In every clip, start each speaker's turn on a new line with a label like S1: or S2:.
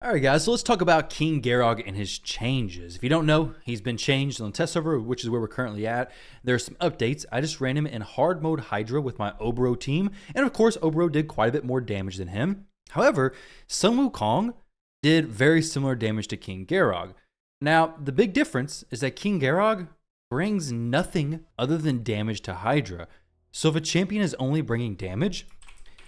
S1: Alright guys, so let's talk about King Garog and his changes. If you don't know, he's been changed on the test server, which is where we're currently at. There's some updates. I just ran him in hard mode Hydra with my Obro team, and of course Obro did quite a bit more damage than him. However, Sun Wukong did very similar damage to King Garog. Now, the big difference is that King Garog brings nothing other than damage to Hydra. So if a champion is only bringing damage,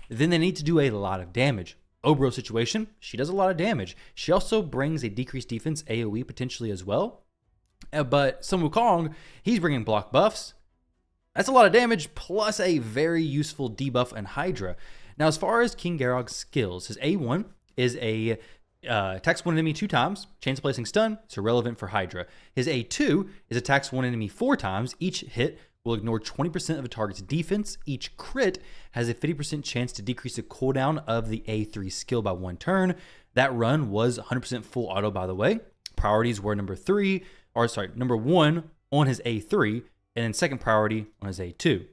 S1: then they need to do a lot of damage. Obro situation, she does a lot of damage. She also brings a decreased defense AoE potentially as well. But Sun Wukong, he's bringing block buffs. That's a lot of damage plus a very useful debuff in Hydra. Now, as far as King Garog's skills, his A1 is a attacks one enemy 2 times, chance of placing stun, it's irrelevant for Hydra. His A2 is attacks one enemy 4 times, each hit will ignore 20% of a target's defense. Each crit has a 50% chance to decrease the cooldown of the A3 skill by 1 turn. That run was 100% full auto, by the way. Priorities were number 1 on his A3, and then second priority on his A2.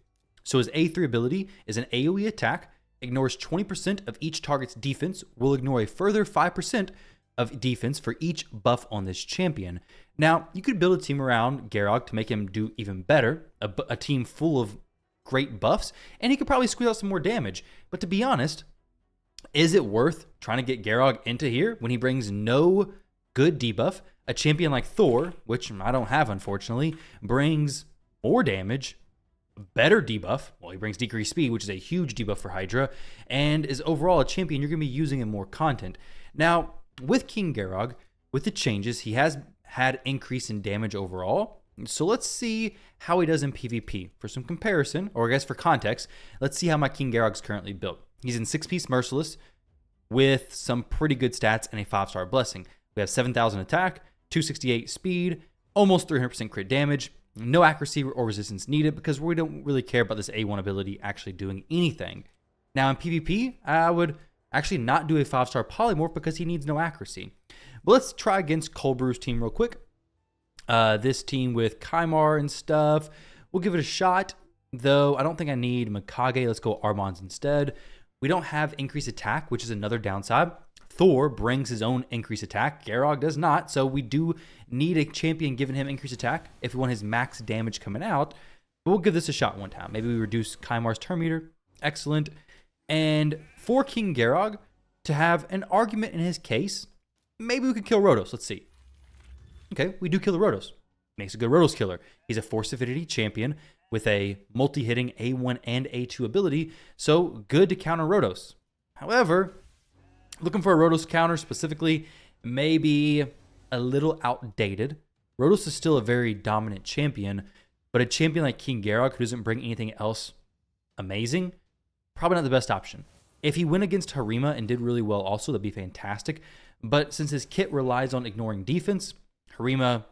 S1: So his A3 ability is an AoE attack, ignores 20% of each target's defense, will ignore a further 5% of defense for each buff on this champion. Now, you could build a team around Garog to make him do even better, a team full of great buffs, and he could probably squeeze out some more damage. But to be honest, is it worth trying to get Garog into here when he brings no good debuff? A champion like Thor, which I don't have unfortunately, brings more damage, better debuff. Well, he brings decreased speed, which is a huge debuff for Hydra, and is overall a champion you're going to be using in more content. Now, with King Garog, with the changes, he has had increase in damage overall. So let's see how he does in PvP. For some comparison, or I guess for context, let's see how my King Garog's currently built. He's in 6-piece Merciless with some pretty good stats and a 5-star blessing. We have 7,000 attack, 268 speed, almost 300% crit damage, no accuracy or resistance needed because we don't really care about this A1 ability actually doing anything. Now in PvP, I would actually not do a 5-star polymorph because he needs no accuracy. But let's try against Cold Brew's team real quick. This team with Kymar and stuff. We'll give it a shot, though I don't think I need Mikage. Let's go Armons instead. We don't have increased attack, which is another downside. Thor brings his own increased attack. Garog does not, so we do need a champion giving him increased attack if we want his max damage coming out. But we'll give this a shot one time. Maybe we reduce Kymar's turn meter. Excellent. And for King Garog to have an argument in his case, maybe we could kill Rotos. Let's see. Okay, we do kill the Rotos. Makes a good Rotos killer. He's a Force Affinity champion with a multi-hitting A1 and A2 ability, so good to counter Rotos. However, looking for a Rotos counter specifically, maybe a little outdated. Rotos is still a very dominant champion, but a champion like King Garog who doesn't bring anything else amazing, probably not the best option. If he went against Harima and did really well also, that'd be fantastic. But since his kit relies on ignoring defense, Harima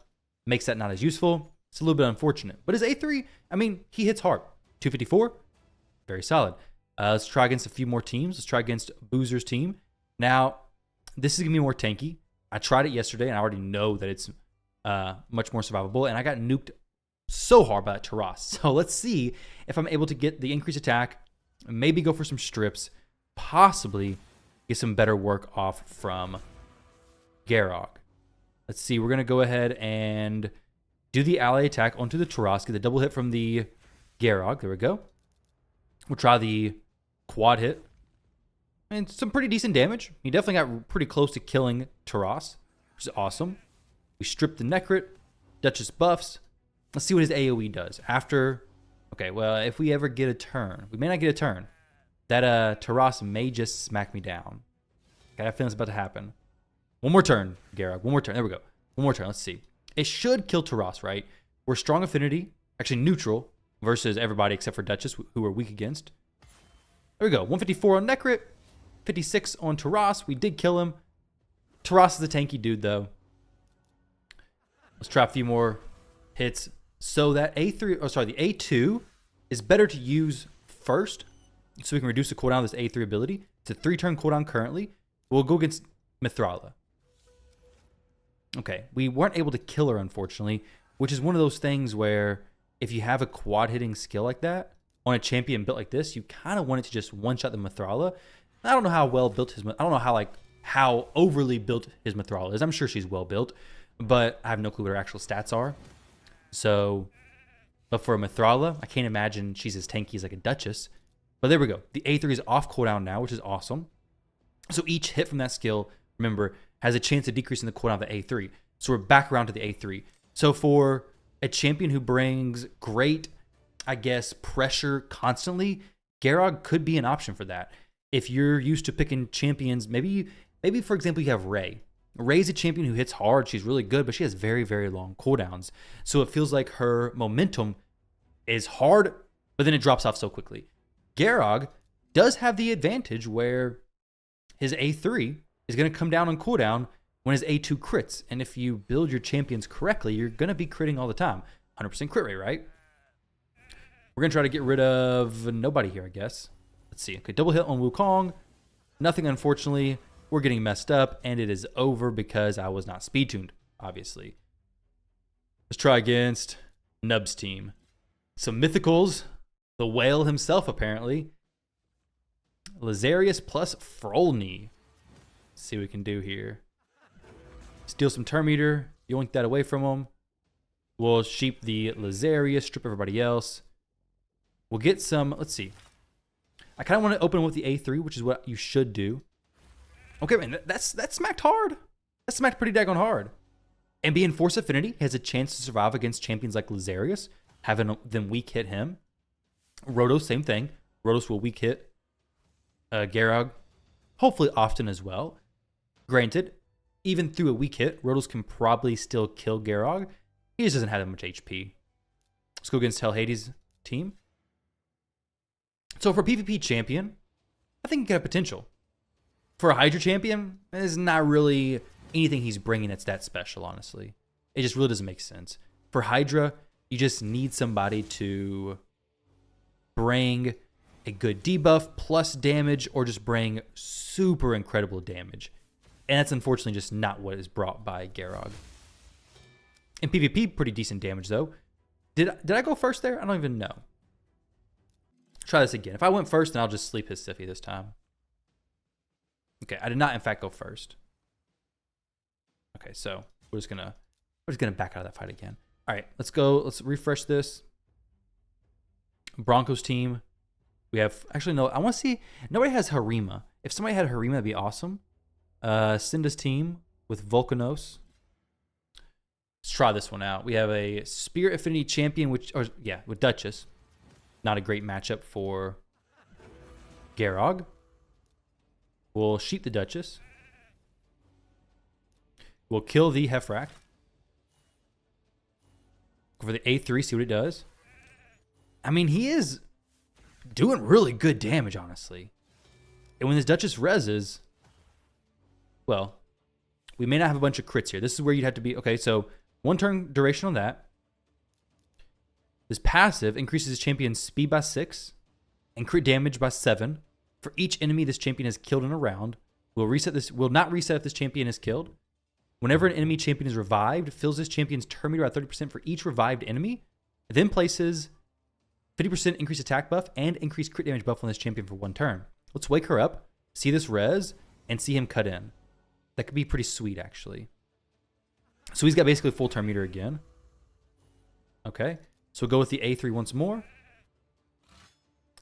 S1: makes that not as useful. It's a little bit unfortunate. But his A3, I mean, he hits hard. 254, very solid. Let's try against a few more teams. Let's try against Boozer's team. Now, this is going to be more tanky. I tried it yesterday, and I already know that it's much more survivable. And I got nuked so hard by that Taras. So let's see if I'm able to get the increased attack, maybe go for some strips, possibly get some better work off from Garog. Let's see, we're going to go ahead and do the ally attack onto the Taras, get the double hit from the Garog. There we go. We'll try the quad hit. And some pretty decent damage. He definitely got pretty close to killing Taras, which is awesome. We strip the Necrit, Duchess buffs. Let's see what his AoE does. After, okay, well, if we ever get a turn, we may not get a turn. That Taras may just smack me down. Okay, I feel it's about to happen. One more turn, Garog. One more turn. There we go. One more turn. Let's see. It should kill Taras, right? We're strong affinity, actually neutral, versus everybody except for Duchess, who we're weak against. There we go. 154 on Necrit, 56 on Taras. We did kill him. Taras is a tanky dude, though. Let's try a few more hits. So that the A2 is better to use first, so we can reduce the cooldown of this A3 ability. It's a 3-turn cooldown currently. We'll go against Mithrala. Okay, we weren't able to kill her, unfortunately, which is one of those things where if you have a quad-hitting skill like that on a champion built like this, you kind of want it to just one-shot the Mithrala. I don't know how well built his... I don't know how, like, how overly built his Mithril is. I'm sure she's well built, but I have no clue what her actual stats are. So, but for a Mithrala, I can't imagine she's as tanky as like a Duchess. But there we go. The A3 is off cooldown now, which is awesome. So each hit from that skill, remember, has a chance of decreasing the cooldown of the A3. So we're back around to the A3. So for a champion who brings great, I guess, pressure constantly, Garog could be an option for that. If you're used to picking champions, maybe for example, you have Ray. Ray's a champion who hits hard. She's really good, but she has very, very long cooldowns. So it feels like her momentum is hard, but then it drops off so quickly. Garog does have the advantage where his A3 is going to come down on cooldown when his A2 crits. And if you build your champions correctly, you're going to be critting all the time. 100% crit rate, right? We're going to try to get rid of nobody here, I guess. Let's see. Okay, double hit on Wukong. Nothing, unfortunately. We're getting messed up, and it is over because I was not speed tuned, obviously. Let's try against Nub's team. Some mythicals. The whale himself, apparently. Lazarius plus Frolny. Let's see what we can do here. Steal some Turn Meter. Yoink that away from him. We'll sheep the Lazarius, strip everybody else. We'll get some, let's see. I kind of want to open with the A3, which is what you should do. Okay, man, that's smacked hard. That smacked pretty daggone hard. And being Force Affinity has a chance to survive against champions like Lazarius, having them weak hit him. Rotos, same thing. Rotos will weak hit Garog, hopefully often as well. Granted, even through a weak hit, Rotos can probably still kill Garog. He just doesn't have that much HP. Let's go against Hell Hades' team. So for PvP champion, I think he could have potential. For a Hydra champion, there's not really anything he's bringing that's that special, honestly. It just really doesn't make sense. For Hydra, you just need somebody to bring a good debuff plus damage or just bring super incredible damage. And that's unfortunately just not what is brought by Garog. In PvP, pretty decent damage though. Did I go first there? I don't even know. Try this again. If I went first, then I'll just sleep his Siphi this time. Okay, I did not in fact go first. Okay, so we're just gonna back out of that fight again. All right, let's go. Let's refresh this. Broncos team. We have actually no. I want to see. Nobody has Harima. If somebody had Harima, that'd be awesome. Cinda's team with Volcanos. Let's try this one out. We have a Spirit Affinity champion, with Duchess. Not a great matchup for Garog. We'll sheep the Duchess. We'll kill the Hefrak. Go for the A3, see what it does. I mean, he is doing really good damage, honestly. And when this Duchess reses, well, we may not have a bunch of crits here. This is where you'd have to be. Okay, so 1 turn duration on that. This passive increases his champion's speed by 6 and crit damage by 7. For each enemy this champion has killed in a round, will not reset if this champion is killed. Whenever an enemy champion is revived, fills this champion's turn meter by 30% for each revived enemy, then places 50% increased attack buff and increased crit damage buff on this champion for 1 turn. Let's wake her up, see this res, and see him cut in. That could be pretty sweet, actually. So he's got basically full turn meter again. Okay, so we'll go with the A3 once more.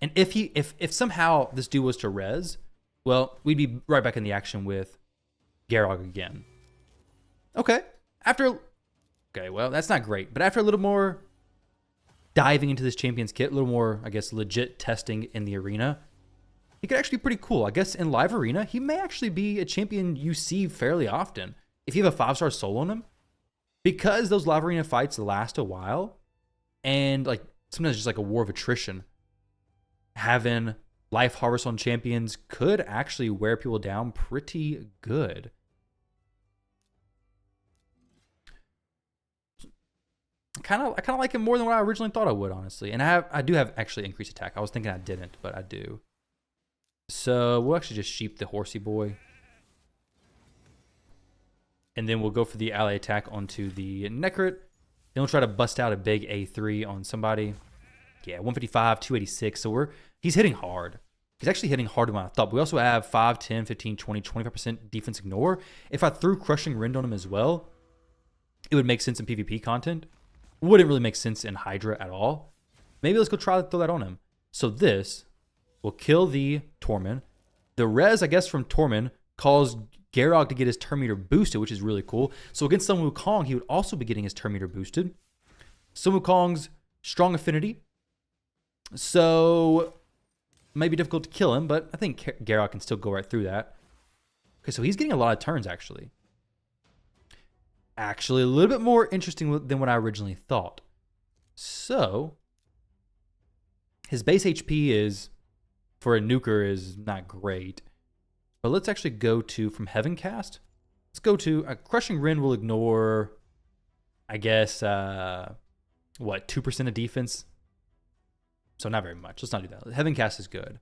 S1: And if somehow this dude was to res, well, we'd be right back in the action with Garog again. Okay, well, that's not great. But after a little more diving into this champion's kit, a little more, I guess, legit testing in the arena, he could actually be pretty cool. I guess in live arena, he may actually be a champion you see fairly often. If you have a 5-star soul on him, because those live arena fights last a while, and like sometimes just like a war of attrition, having life harvest on champions could actually wear people down pretty good. I kind of like him more than what I originally thought I would, honestly. And I do have actually increased attack. I was thinking I didn't, but I do. So we'll actually just sheep the horsey boy. And then we'll go for the ally attack onto the Necrit. Then we'll try to bust out a big A3 on somebody. Yeah, 155, 286. So he's hitting hard. He's actually hitting harder than I thought. But we also have 5, 10, 15, 20, 25% defense ignore. If I threw Crushing Rend on him as well, it would make sense in PvP content. Wouldn't really make sense in Hydra at all. Maybe let's go try to throw that on him. So this will kill the Torment. The res, I guess, from Torment caused Garog to get his turn meter boosted, which is really cool. So against Sun Wukong, he would also be getting his turn meter boosted. Sun Wukong's strong affinity. So might be difficult to kill him, but I think Garog can still go right through that. Okay, so he's getting a lot of turns, actually. Actually, a little bit more interesting than what I originally thought. So, his base HP is, for a nuker, is not great. But let's actually go to, from Heaven Cast, let's go to, Crushing Rend will ignore, I guess, 2% of defense? So not very much. Let's not do that. Heaven Cast is good.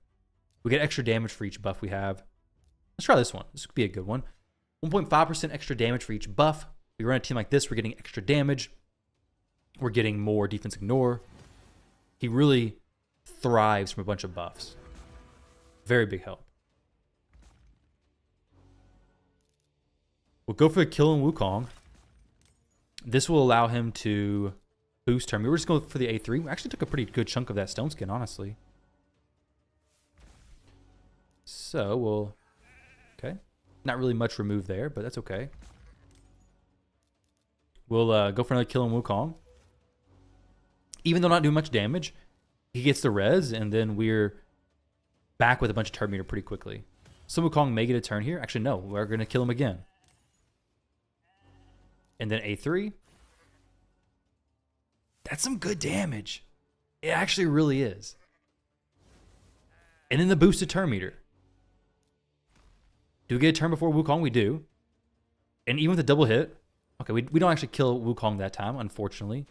S1: We get extra damage for each buff we have. Let's try this one. This could be a good one. 1.5% extra damage for each buff. We run a team like this, we're getting extra damage. We're getting more defense ignore. He really thrives from a bunch of buffs. Very big help. We'll go for the kill on Wukong. This will allow him to boost turn. We were just going for the A3. We actually took a pretty good chunk of that stone skin, honestly. So we'll... Okay. Not really much removed there, but that's okay. We'll go for another kill on Wukong. Even though not doing much damage, he gets the res, and then we're back with a bunch of turn meter pretty quickly. So Wukong may get a turn here. Actually, no. We're going to kill him again. And then A3. That's some good damage. It actually really is. And then the boosted turn meter. Do we get a turn before Wukong? We do. And even with a double hit, okay, we don't actually kill Wukong that time, unfortunately.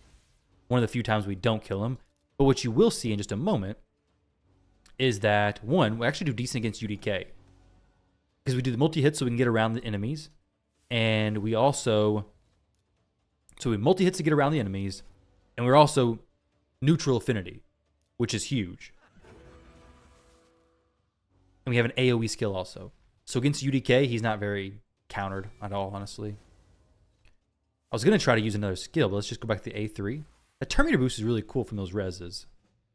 S1: One of the few times we don't kill him. But what you will see in just a moment is that, one, we actually do decent against UDK. Because we do the multi-hit so we can get around the enemies. And we also... So we multi-hits to get around the enemies. And we're also neutral affinity, which is huge. And we have an AoE skill also. So against UDK, he's not very countered at all, honestly. I was going to try to use another skill, but let's just go back to the A3. The turn meter boost is really cool from those reses.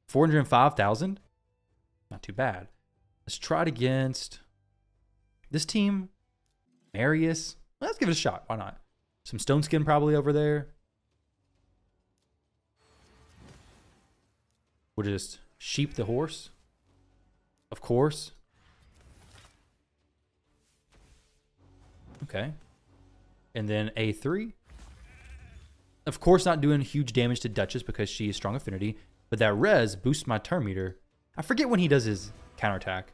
S1: 405,000. Not too bad. Let's try it against this team. Marius. Let's give it a shot. Why not? Some stone skin probably over there. We'll just sheep the horse. Of course. Okay. And then A3. Of course, not doing huge damage to Duchess because she is strong affinity. But that res boosts my turn meter. I forget when he does his counterattack.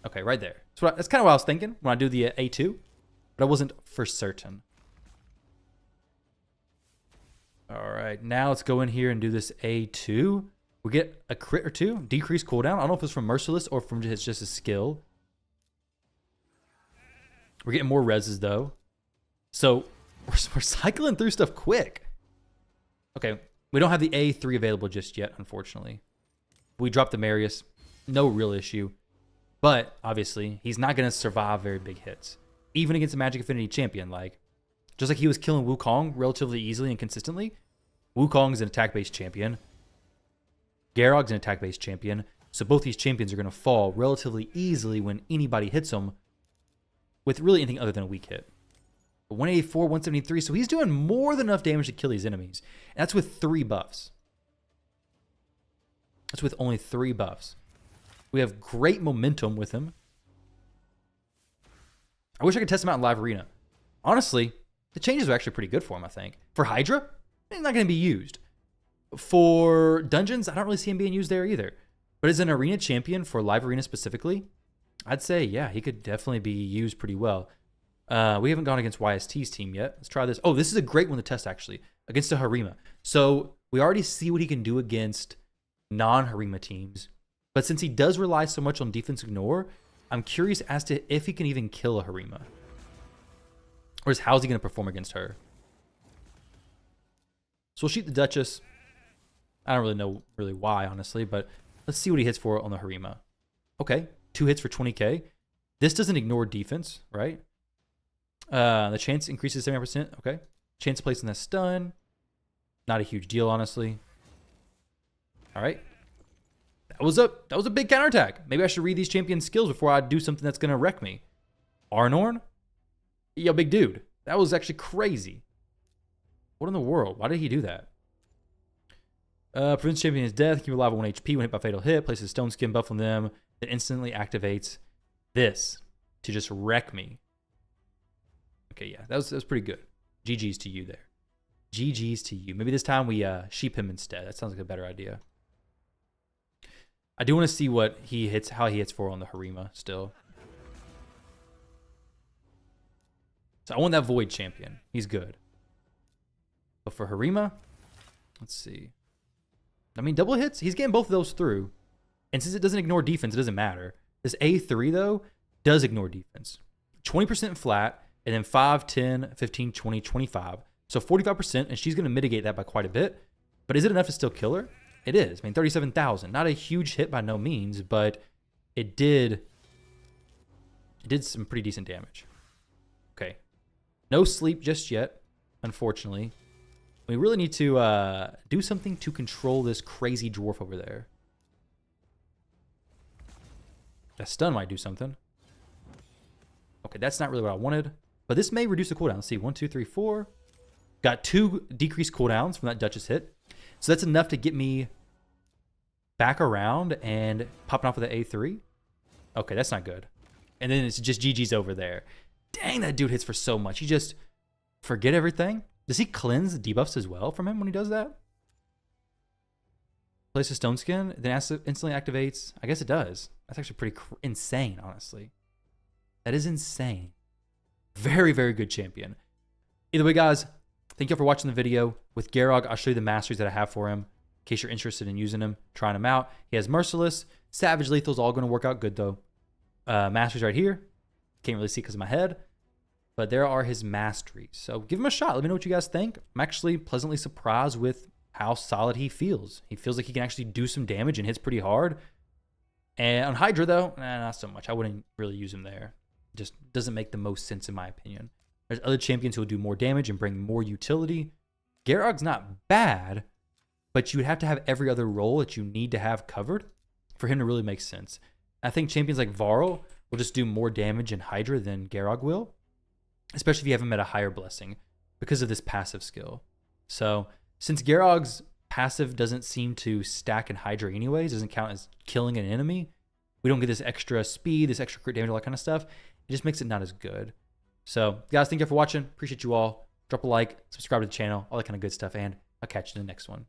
S1: Okay, right there. That's kind of what I was thinking when I do the A2. But I wasn't for certain. All right, now let's go in here and do this A2. We get a crit or two. Decrease cooldown. I don't know if it's from Merciless or from just a skill. We're getting more reses, though. So we're cycling through stuff quick. Okay, we don't have the A3 available just yet, unfortunately. We dropped the Marius. No real issue. But, obviously, he's not going to survive very big hits. Even against a Magic Affinity champion. Just like he was killing Wukong relatively easily and consistently, Wukong's an attack-based champion. Garog's an attack-based champion. So both these champions are going to fall relatively easily when anybody hits them with really anything other than a weak hit. 184, 173. So he's doing more than enough damage to kill these enemies. And that's with 3 buffs. That's with only 3 buffs. We have great momentum with him. I wish I could test him out in live arena. Honestly, the changes are actually pretty good for him, I think. For Hydra, he's not going to be used. For dungeons, I don't really see him being used there either. But as an arena champion for live arena specifically, I'd say, yeah, he could definitely be used pretty well. We haven't gone against YST's team yet. Let's try this. Oh, this is a great one to test, actually, against a Harima. So we already see what he can do against non-Harima teams. But since he does rely so much on defense ignore, I'm curious as to if he can even kill a Harima. Or is how's he going to perform against her? So we'll shoot the Duchess. I don't really know why, honestly, but let's see what he hits for on the Harima. Okay, 2 hits for 20k. This doesn't ignore defense, right? The chance increases 70%. Okay. Chance of placing that stun. Not a huge deal, honestly. All right. That was a big counterattack. Maybe I should read these champion skills before I do something that's going to wreck me. Arnorn? Yo, big dude. That was actually crazy. What in the world? Why did he do that? Prevents champion's death. Keep alive at 1 HP when hit by fatal hit. Places stone skin buff on them. That instantly activates this to just wreck me. Okay, yeah, that was pretty good. GG's to you there. GG's to you. Maybe this time we sheep him instead. That sounds like a better idea. I do want to see what he hits, how he hits for on the Harima still. So I want that Void champion. He's good. But for Harima, let's see. I mean, double hits, he's getting both of those through. And since it doesn't ignore defense, it doesn't matter. This A3, though, does ignore defense. 20% flat, and then 5, 10, 15, 20, 25. So 45%, and she's going to mitigate that by quite a bit. But is it enough to still kill her? It is. I mean, 37,000. Not a huge hit by no means, but it did some pretty decent damage. Okay. No sleep just yet, unfortunately. We really need to do something to control this crazy dwarf over there. That stun might do something. Okay, that's not really what I wanted. But this may reduce the cooldown. Let's see, 1, 2, 3, 4. Got 2 decreased cooldowns from that Duchess hit. So that's enough to get me back around and popping off with the A3. Okay, that's not good. And then it's just GG's over there. Dang, that dude hits for so much. You just forget everything. Does he cleanse debuffs as well from him when he does that? Places stone skin, then instantly activates. I guess it does. That's actually pretty insane, honestly. That is insane. Very, very good champion. Either way, guys, thank you for watching the video. With Garog, I'll show you the masteries that I have for him. In case you're interested in using him, trying him out. He has Merciless. Savage Lethal's all going to work out good, though. Masteries right here. Can't really see because of my head. But there are his masteries. So give him a shot. Let me know what you guys think. I'm actually pleasantly surprised with how solid he feels. He feels like he can actually do some damage and hits pretty hard. And on Hydra, though, not so much. I wouldn't really use him there. Just doesn't make the most sense in my opinion. There's other champions who will do more damage and bring more utility. Garog's not bad, but you would have to have every other role that you need to have covered for him to really make sense. I think champions like Varl will just do more damage in Hydra than Garog will, especially if you have him at a higher blessing because of this passive skill. So since Garog's passive doesn't seem to stack in Hydra anyways, doesn't count as killing an enemy, we don't get this extra speed, this extra crit damage, all that kind of stuff. It just makes it not as good. So guys, thank you for watching. Appreciate you all. Drop a like, subscribe to the channel, all that kind of good stuff, and I'll catch you in the next one.